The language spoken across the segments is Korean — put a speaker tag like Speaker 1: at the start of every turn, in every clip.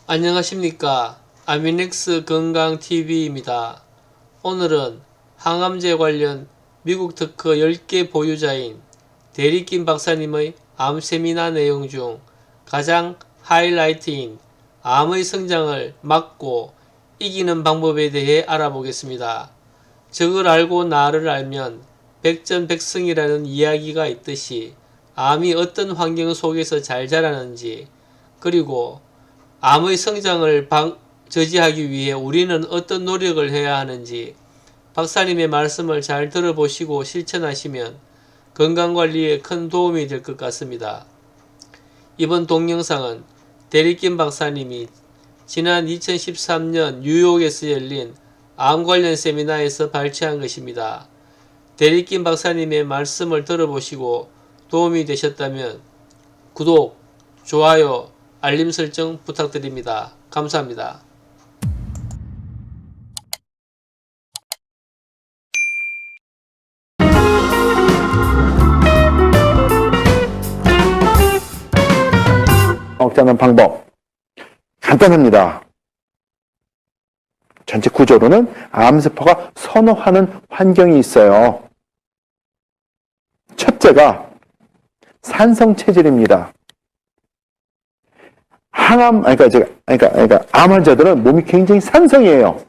Speaker 1: 안녕하십니까. 아미넥스 건강TV입니다. 오늘은 항암제 관련 미국 특허 10개 보유자인 대리킴 박사님의 암 세미나 내용 중 가장 하이라이트인 암의 성장을 막고 이기는 방법에 대해 알아보겠습니다. 적을 알고 나를 알면 백전백승이라는 이야기가 있듯이 암이 어떤 환경 속에서 잘 자라는지, 그리고 암의 성장을 저지하기 위해 우리는 어떤 노력을 해야 하는지 박사님의 말씀을 잘 들어보시고 실천하시면 건강관리에 큰 도움이 될 것 같습니다. 이번 동영상은 대리킴 박사님이 지난 2013년 뉴욕에서 열린 암 관련 세미나에서 발췌한 것입니다. 대리킴 박사님의 말씀을 들어보시고 도움이 되셨다면 구독, 좋아요, 알림 설정 부탁드립니다. 감사합니다.
Speaker 2: 억제하는 방법 간단합니다. 전체 구조로는 암세포가 선호하는 환경이 있어요. 첫째가 산성 체질입니다. 암 환자들은 몸이 굉장히 산성이에요.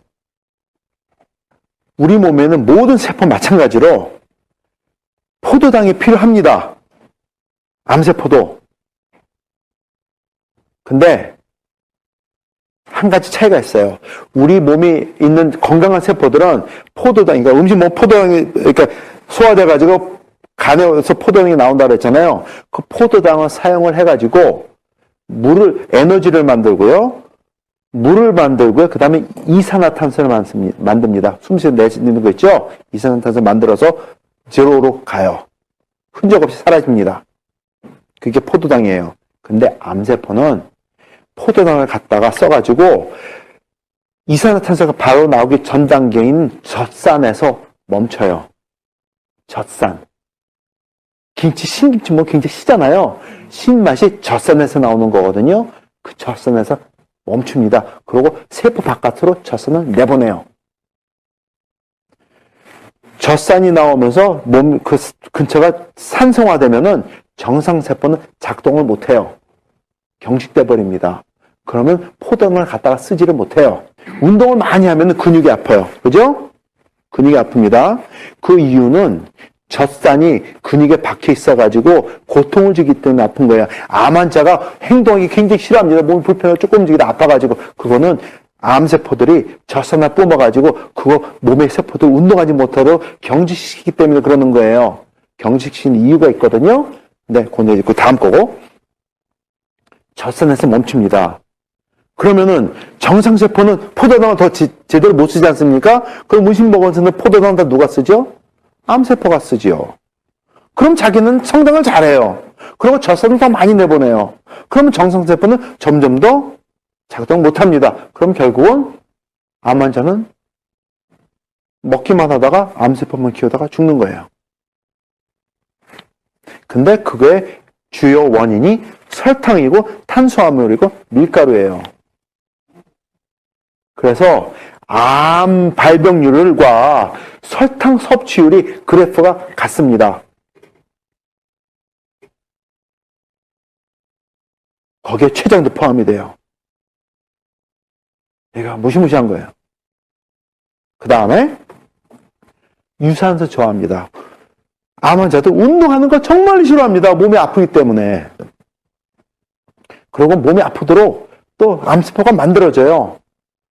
Speaker 2: 우리 몸에는 모든 세포 마찬가지로 포도당이 필요합니다. 암세포도. 근데 한 가지 차이가 있어요. 우리 몸에 있는 건강한 세포들은 포도당, 그러니까 음식 먹으면 포도당이 소화돼가지고 간에서 포도당이 나온다고 했잖아요. 그 포도당을 사용을 해가지고 에너지를 만들고요. 물을 만들고요. 그 다음에 이산화탄소를 만듭니다. 숨쉬어 내쉬는 거 있죠? 이산화탄소 만들어서 제로로 가요. 흔적 없이 사라집니다. 그게 포도당이에요. 근데 암세포는 포도당을 갖다가 써가지고 이산화탄소가 바로 나오기 전 단계인 젖산에서 멈춰요. 젖산. 신김치 굉장히 시잖아요. 신맛이 젖산에서 나오는 거거든요. 그 젖산에서 멈춥니다. 그리고 세포 바깥으로 젖산을 내보내요. 젖산이 나오면서 몸 그 근처가 산성화되면은 정상세포는 작동을 못해요. 경직돼 버립니다. 그러면 포도당을 갖다가 쓰지를 못해요. 운동을 많이 하면 근육이 아파요. 그죠? 근육이 아픕니다. 그 이유는 젖산이 근육에 박혀 있어가지고 고통을 주기 때문에 아픈 거예요. 암 환자가 행동하기 굉장히 싫어합니다. 몸이 불편하고 조금 움직이다 아파가지고. 그거는 암세포들이 젖산을 뿜어가지고 그거 몸의 세포들 운동하지 못하도록 경직시키기 때문에 그러는 거예요. 경직시키는 이유가 있거든요. 네, 그 다음 거고. 젖산에서 멈춥니다. 그러면은 정상세포는 포도당을 더 제대로 못 쓰지 않습니까? 그럼 음식 먹어서는 포도당 다 누가 쓰죠? 암세포가 쓰지요. 그럼 자기는 성장을 잘해요. 그리고 젖산을 더 많이 내보내요. 그러면 정상세포는 점점 더 작동 못합니다. 그럼 결국은 암 환자는 먹기만 하다가 암세포만 키우다가 죽는 거예요. 근데 그거의 주요 원인이 설탕이고 탄수화물이고 밀가루예요. 그래서 암 발병률과 설탕 섭취율이 그래프가 같습니다. 거기에 췌장도 포함이 돼요. 얘가 무시무시한 거예요. 그 다음에 유산소 좋아합니다. 암 환자도 운동하는 거 정말 싫어합니다. 몸이 아프기 때문에. 그리고 몸이 아프도록 또 암세포가 만들어져요.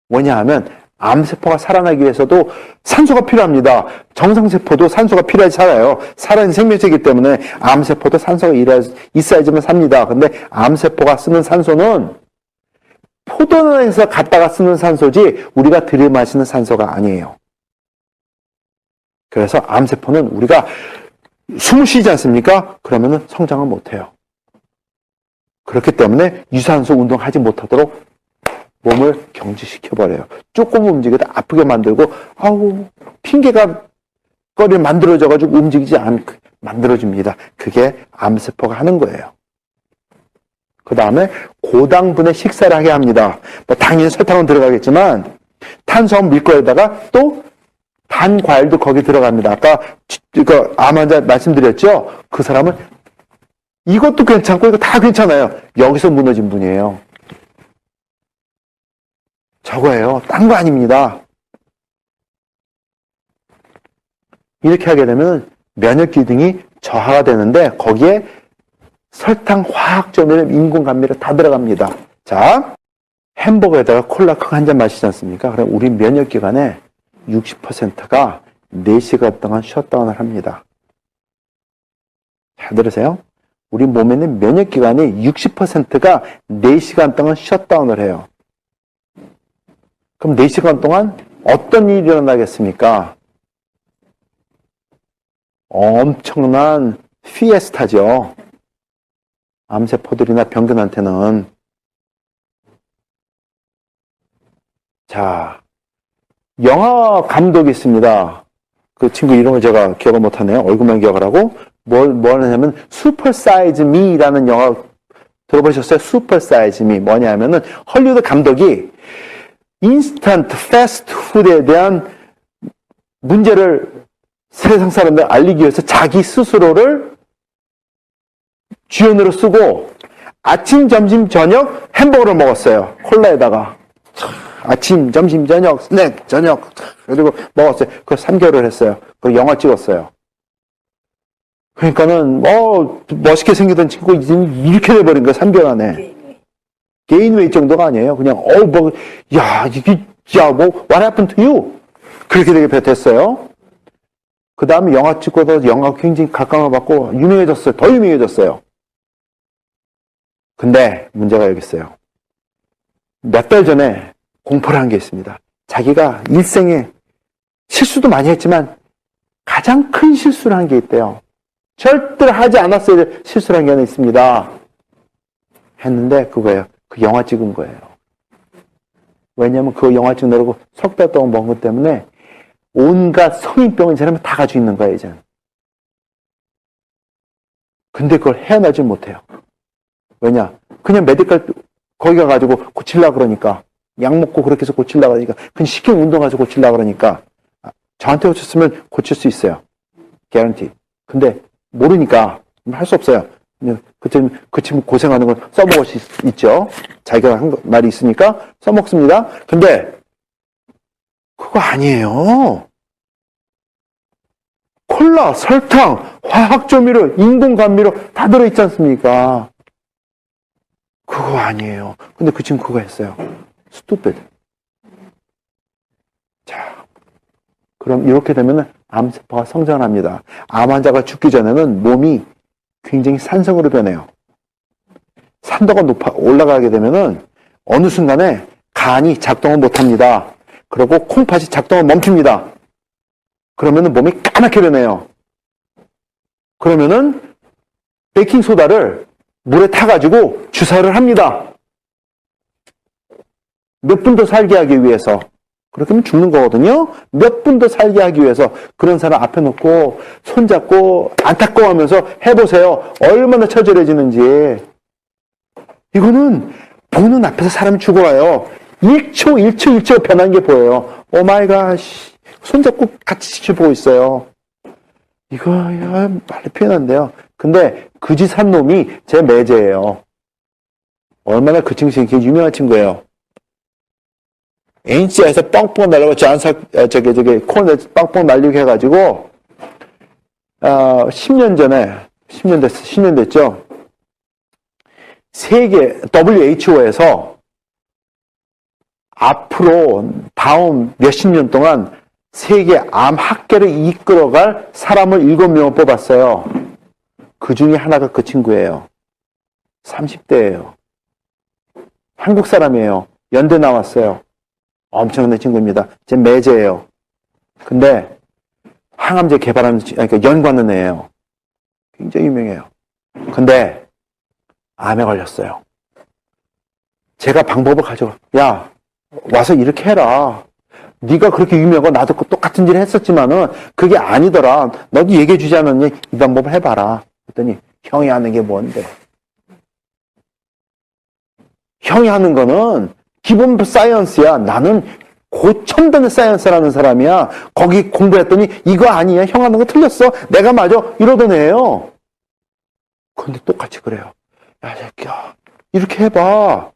Speaker 2: 뭐냐 하면 암세포가 살아나기 위해서도 산소가 필요합니다. 정상세포도 산소가 필요해서 살아요. 살아있는 생명체이기 때문에 암세포도 산소가 있어야지만 삽니다. 근데 암세포가 쓰는 산소는 포도당에서 갖다가 쓰는 산소지 우리가 들이마시는 산소가 아니에요. 그래서 암세포는 우리가 숨을 쉬지 않습니까? 그러면은 성장을 못해요. 그렇기 때문에 유산소 운동하지 못하도록 몸을 경직시켜버려요. 조금 움직여도 아프게 만들고, 핑계가 거리를 만들어져가지고 움직이지 않게 만들어줍니다. 그게 암세포가 하는 거예요. 그 다음에 고당분의 식사를 하게 합니다. 뭐 당연히 설탕은 들어가겠지만 탄수화물 밀가루에다가 또 단 과일도 거기 들어갑니다. 아까 이거 암 환자 말씀드렸죠? 그 사람은 이것도 괜찮고 이거 다 괜찮아요. 여기서 무너진 분이에요. 저거예요. 딴 거 아닙니다. 이렇게 하게 되면 면역 기능이 저하가 되는데 거기에 설탕, 화학조미료, 인공 감미료 다 들어갑니다. 자, 햄버거에다가 콜라 한 잔 마시지 않습니까? 그럼 우리 면역 기관에 60%가 4시간 동안 셧다운을 합니다. 잘 들으세요? 우리 몸에 있는 면역 기관이 60%가 4시간 동안 셧다운을 해요. 그럼 4시간 동안 어떤 일이 일어나겠습니까? 엄청난 피에스타죠. 암세포들이나 병균한테는. 자, 영화 감독이 있습니다. 그 친구 이름을 제가 기억을 못하네요. 얼굴만 기억을 하고. 뭘 하냐면, 슈퍼 사이즈 미라는 영화 들어보셨어요? 슈퍼 사이즈 미. 뭐냐 하면은, 헐리우드 감독이 인스턴트 패스트푸드에 대한 문제를 세상 사람들 알리기 위해서 자기 스스로를 주연으로 쓰고 아침, 점심, 저녁 햄버거를 먹었어요. 콜라에다가. 아침, 점심, 저녁, 스낵, 저녁. 그리고 먹었어요. 그거 3개월을 했어요. 그리고 영화 찍었어요. 그러니까는, 멋있게 생기던 친구가 이렇게 돼버린 거예요. 3개월 안에. 게인웨이 정도가 아니에요. 그냥, what happened to you? 그렇게 되게 됐어요. 그 다음에 영화 찍고도 영화 굉장히 각광을 받고 유명해졌어요. 더 유명해졌어요. 근데 문제가 여기 있어요. 몇 달 전에 공포를 한 게 있습니다. 자기가 일생에 실수도 많이 했지만 가장 큰 실수를 한 게 있대요. 절대 하지 않았어야 될 실수를 한 게 하나 있습니다. 했는데 그거예요. 그 영화 찍은 거예요. 왜냐하면 그 영화 찍느라고 석 달 동안 먹은 것 때문에 온갖 성인병을 이 사람이 다 가지고 있는 거예요, 이제. 근데 그걸 헤어나지 못해요. 왜냐? 그냥 메디컬 거기 가가지고 고치려고 그러니까. 약 먹고 그렇게 해서 고치려고 그러니까. 그냥 쉽게 운동해서 고치려고 그러니까. 저한테 고쳤으면 고칠 수 있어요. 개런티. 근데 모르니까 할 수 없어요. 그 친구 고생하는 걸 써먹을 수 있죠. 자기가 한 말이 있으니까 써먹습니다. 근데 그거 아니에요. 콜라, 설탕, 화학조미료, 인공감미료 다 들어있지 않습니까? 그거 아니에요. 근데 그 친구 그거 했어요. stupid. 자, 그럼 이렇게 되면 암세포가 성장합니다. 암 환자가 죽기 전에는 몸이 굉장히 산성으로 변해요. 산도가 올라가게 되면은 어느 순간에 간이 작동을 못합니다. 그리고 콩팥이 작동을 멈춥니다. 그러면은 몸이 까맣게 변해요. 그러면은 베이킹소다를 물에 타가지고 주사를 합니다. 몇 분 더 살게 하기 위해서. 그렇게 하면 죽는 거거든요. 몇 분 더 살게 하기 위해서 그런 사람 앞에 놓고 손잡고 안타까워하면서 해보세요. 얼마나 처절해지는지. 이거는 보는 앞에서 사람이 죽어와요. 1초 변한 게 보여요. 오 마이 갓. 손잡고 같이 지켜보고 있어요. 이거 말로 표현한데요. 근데 그 짓 한 놈이 제 매제예요. 얼마나 그 친구 되게 유명한 친구예요. NC에서 뻥뻥 날리고 코너에 뻥뻥 날리게 해가지고 10년 됐죠. 세계 WHO에서 앞으로 다음 몇십 년 동안 세계 암 학계를 이끌어갈 사람을 7명을 뽑았어요. 그 중에 하나가 그 친구예요. 30대예요. 한국 사람이에요. 연대 나왔어요. 엄청난 친구입니다. 제 매제예요. 근데 항암제 개발하는, 그러니까 연구하는 애예요. 굉장히 유명해요. 근데 암에 걸렸어요. 제가 방법을 가져가. 야, 와서 이렇게 해라. 네가 그렇게 유명하고 나도 똑같은 일을 했었지만은 그게 아니더라. 너도 얘기해 주지 않았니? 이 방법을 해봐라. 그랬더니 형이 하는 게 뭔데? 형이 하는 거는 기본 사이언스야. 나는 고첨단의 사이언스라는 사람이야. 거기 공부했더니 이거 아니야. 형 하는 거 틀렸어. 내가 맞아. 이러던 애예요. 근데 똑같이 그래요. 야, 새끼야. 이렇게 해봐.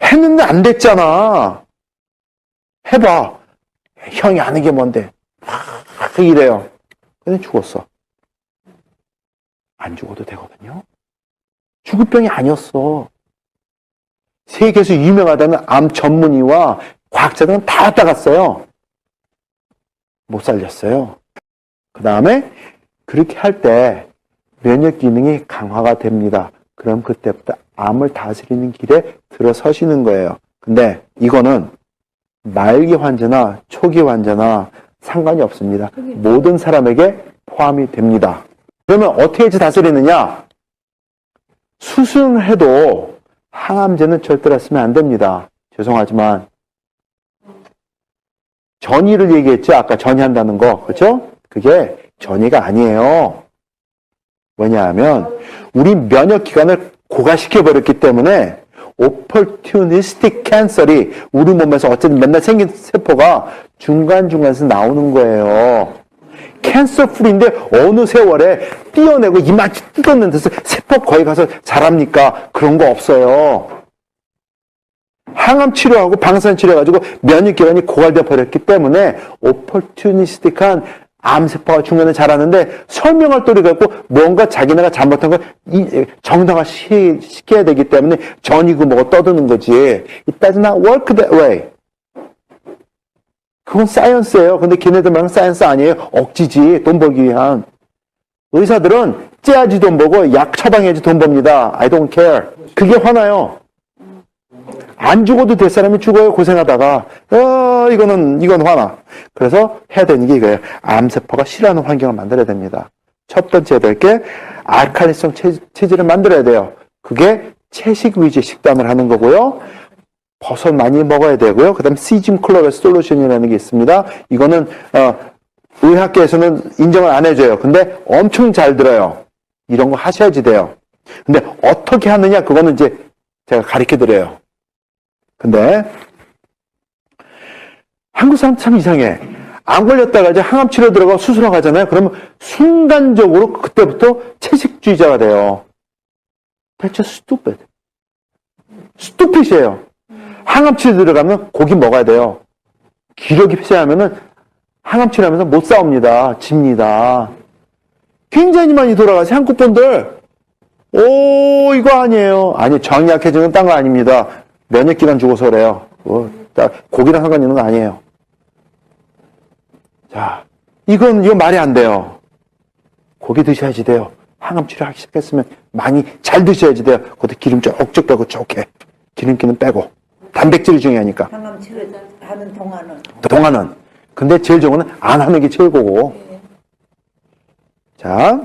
Speaker 2: 했는데 안 됐잖아. 해봐. 형이 아는 게 뭔데. 이래요. 근데 죽었어. 안 죽어도 되거든요. 죽을 병이 아니었어. 세계에서 유명하다는 암 전문의와 과학자들은 다 왔다 갔어요. 못 살렸어요. 그 다음에 그렇게 할 때 면역 기능이 강화가 됩니다. 그럼 그때부터 암을 다스리는 길에 들어서시는 거예요. 근데 이거는 말기 환자나 초기 환자나 상관이 없습니다. 모든 사람에게 포함이 됩니다. 그러면 어떻게 해서 다스리느냐? 수술을 해도 항암제는 절대로 쓰면 안 됩니다. 죄송하지만 전이를 얘기했죠. 아까 전이한다는 거. 그렇죠? 그게 전이가 아니에요. 왜냐하면 우리 면역 기관을 고갈시켜버렸기 때문에 opportunistic cancer이 우리 몸에서 어쨌든 맨날 생긴 세포가 중간중간에서 나오는 거예요. 캔서 풀인데 어느 세월에 띄어내고 이마치 뜯었는 데서 세포 거기 가서 자랍니까? 그런 거 없어요. 항암 치료하고 방사선 치료해가지고 면역기관이 고갈돼 버렸기 때문에 오퍼튜니스틱한 암세포가 중간에 자라는데 설명할 도리가 없고 뭔가 자기네가 잘못한 걸 정당화 시켜야 되기 때문에 전이고 뭐고 떠드는 거지. It does not work that way. 그건 사이언스예요. 근데 걔네들 말은 사이언스 아니에요. 억지지. 돈 벌기 위한. 의사들은 째야지 돈 벌고 약 처방해야지 돈 법니다. I don't care. 그게 화나요. 안 죽어도 될 사람이 죽어요. 고생하다가. 이건 화나. 그래서 해야 되는 게 이거예요. 암세포가 싫어하는 환경을 만들어야 됩니다. 첫 번째 해야 될 게 알칼리성 체질을 만들어야 돼요. 그게 채식 위주의 식단을 하는 거고요. 버섯 많이 먹어야 되고요. 그 다음 시즘 클로럴 솔루션이라는 게 있습니다. 이거는 의학계에서는 인정을 안 해줘요. 근데 엄청 잘 들어요. 이런 거 하셔야지 돼요. 근데 어떻게 하느냐 그거는 이제 제가 가르쳐 드려요. 근데 한국 사람 참 이상해. 안 걸렸다가 이제 항암 치료 들어가고 수술하고 가잖아요. 그러면 순간적으로 그때부터 채식주의자가 돼요. That's stupid. stupid이에요. 항암 치료 들어가면 고기 먹어야 돼요. 기력이 폐하면은 항암 치료하면서 못 싸웁니다. 집니다. 굉장히 많이 돌아가세요. 한국 분들. 이거 아니에요. 아니, 정이 약해지는 딴 거 아닙니다. 면역기관 죽어서 그래요. 고기랑 상관 있는 거 아니에요. 자, 이건 말이 안 돼요. 고기 드셔야지 돼요. 항암 치료하기 시작했으면 많이 잘 드셔야지 돼요. 그것도 기름 쪽쪽 빼고 좋게. 기름기는 빼고. 단백질이 중요하니까.
Speaker 3: 항암 치료하는
Speaker 2: 동안은. 근데 제일 좋은 건 안 하는 게 최고고.
Speaker 3: 네.
Speaker 2: 자,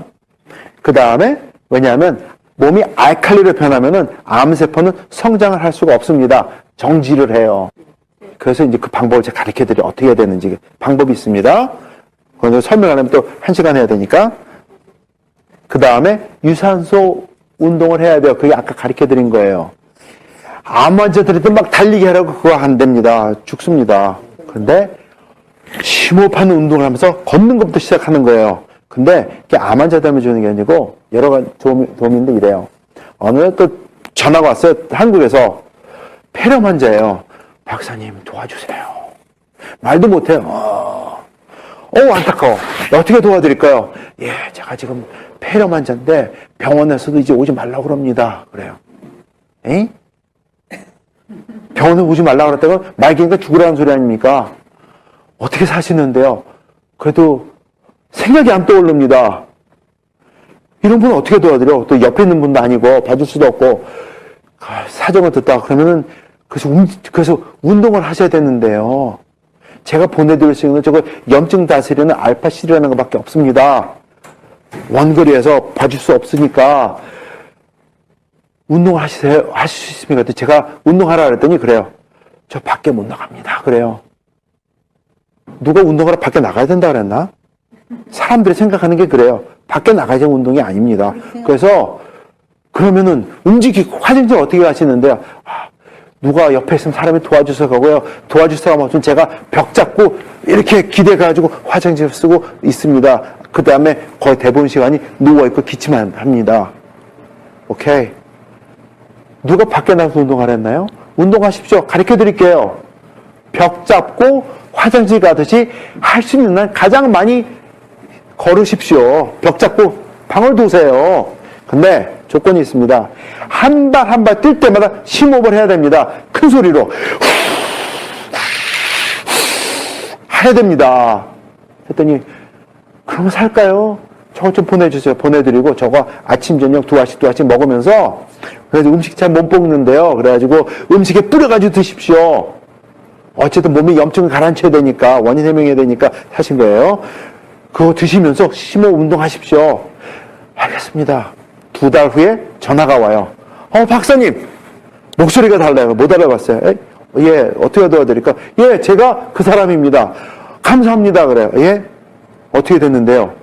Speaker 2: 그 다음에 왜냐하면 몸이 알칼리로 변하면은 암세포는 성장을 할 수가 없습니다. 정지를 해요. 그래서 이제 그 방법을 제가 가르쳐 드려 어떻게 해야 되는지 방법이 있습니다. 그건 설명하려면 또 1시간 해야 되니까. 그 다음에 유산소 운동을 해야 돼요. 그게 아까 가르쳐 드린 거예요. 암 환자들한테 막 달리기 하라고 그거 안 됩니다. 죽습니다. 근데 심호흡하는 운동을 하면서 걷는 것부터 시작하는 거예요. 근데 그게 암 환자 때문에 주는 게 아니고 여러 가지 도움인데 이래요. 어느 날 또 전화가 왔어요. 한국에서 폐렴 환자예요. 박사님 도와주세요. 말도 못해요. 안타까워. 어떻게 도와드릴까요? 예, 제가 지금 폐렴 환자인데 병원에서도 이제 오지 말라고 그럽니다. 그래요. 에이? 병원에 오지 말라고 그랬다가 말기니까 죽으라는 소리 아닙니까? 어떻게 사시는데요? 그래도 생각이 안 떠오릅니다. 이런 분은 어떻게 도와드려? 또 옆에 있는 분도 아니고 봐줄 수도 없고 사정을 듣다 그러면은 그래서 운동을 하셔야 되는데요. 제가 보내드릴 수 있는 저거 염증 다스리는 알파C라는 것밖에 없습니다. 원거리에서 봐줄 수 없으니까 운동을 하실 수 있습니까? 제가 운동하라 그랬더니 그래요. 저 밖에 못 나갑니다. 그래요. 누가 운동하러 밖에 나가야 된다 그랬나? 사람들이 생각하는 게 그래요. 밖에 나가야 운동이 아닙니다. 그래서 그러면은 움직이고 화장실 어떻게 가시는데요? 누가 옆에 있으면 사람이 도와주서 가고요. 도와줄 사람 없으면 제가 벽 잡고 이렇게 기대가지고 화장실 쓰고 있습니다. 그 다음에 거의 대부분 시간이 누워있고 기침만 합니다. 오케이. 누가 밖에 나가서 운동하랬나요? 운동하십시오. 가르쳐 드릴게요. 벽 잡고 화장실 가듯이 할 수 있는 날 가장 많이 걸으십시오. 벽 잡고 방을 도세요. 근데 조건이 있습니다. 한 발 한 발 뛸 때마다 심호흡을 해야 됩니다. 큰 소리로 해야 됩니다. 했더니 그러면 살까요? 저거 좀 보내주세요. 보내드리고 저거 아침 저녁 두 알씩 먹으면서 그래서 음식 잘 못 먹는데요. 그래가지고 음식에 뿌려가지고 드십시오. 어쨌든 몸이 염증을 가라앉혀야 되니까 원인 해명해야 되니까 하신 거예요. 그거 드시면서 심호흡 운동하십시오. 알겠습니다. 2달 후에 전화가 와요. 박사님 목소리가 달라요. 못 알아봤어요. 예, 어떻게 도와드릴까? 예, 제가 그 사람입니다. 감사합니다. 그래요. 예, 어떻게 됐는데요?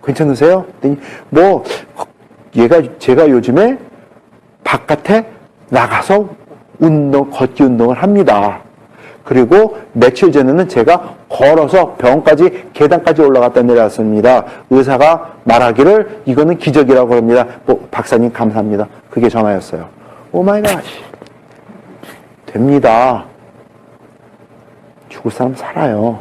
Speaker 2: 괜찮으세요? 뭐 제가 요즘에 바깥에 나가서 걷기 운동을 합니다. 그리고 며칠 전에는 제가 걸어서 병원까지 계단까지 올라갔다 내려왔습니다. 의사가 말하기를 이거는 기적이라고 합니다. 박사님 감사합니다. 그게 전화였어요. 오 마이 갓. 됩니다. 죽을 사람 살아요.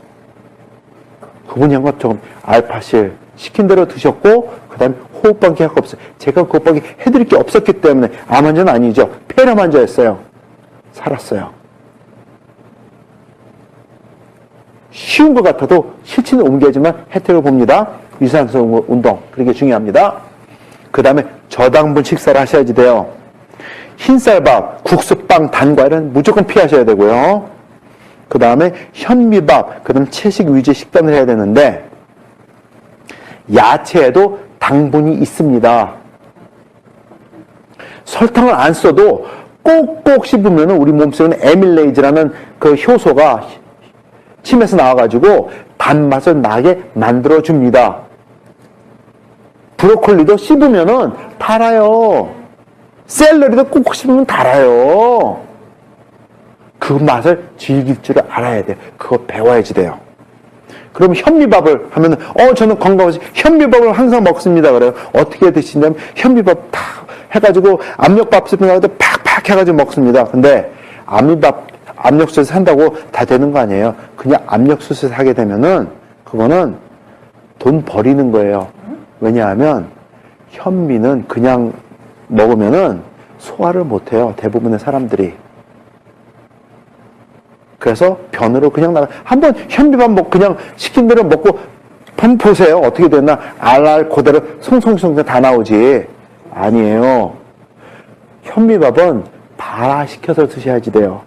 Speaker 2: 그분이 한 것처럼 알파실 시킨 대로 드셨고 그 다음에 호흡방기 할 거 없어요. 제가 그 호흡방기 해드릴 게 없었기 때문에 암 환자는 아니죠. 폐렴 환자였어요. 살았어요. 쉬운 것 같아도 실천을 옮겨야지만 혜택을 봅니다. 유산소 운동. 그게 중요합니다. 그 다음에 저당분 식사를 하셔야지 돼요. 흰쌀밥, 국수빵, 단과일은 무조건 피하셔야 되고요. 그 다음에 현미밥, 그 다음 채식 위주 식단을 해야 되는데 야채에도 당분이 있습니다. 설탕을 안 써도 꼭꼭 씹으면 우리 몸속에는 에밀레이즈라는 그 효소가 침에서 나와가지고 단맛을 나게 만들어줍니다. 브로콜리도 씹으면은 달아요. 샐러리도 꼭꼭 씹으면 달아요. 그 맛을 즐길 줄 알아야 돼요. 그거 배워야지 돼요. 그럼 현미밥을 하면은, 저는 건강하지. 현미밥을 항상 먹습니다. 그래요. 어떻게 드시냐면, 현미밥 탁 해가지고, 압력밥솥에 가지고 팍팍 해가지고 먹습니다. 근데, 압력솥에 한다고 다 되는 거 아니에요. 그냥 압력솥에 하게 되면은, 그거는 돈 버리는 거예요. 왜냐하면, 현미는 그냥 먹으면은 소화를 못 해요. 대부분의 사람들이. 그래서 변으로 그냥 한번 현미밥 그냥 시킨 대로 먹고 한번 보세요. 어떻게 됐나? 알알 그대로 송송송 다 나오지. 아니에요. 현미밥은 발화시켜서 드셔야지 돼요.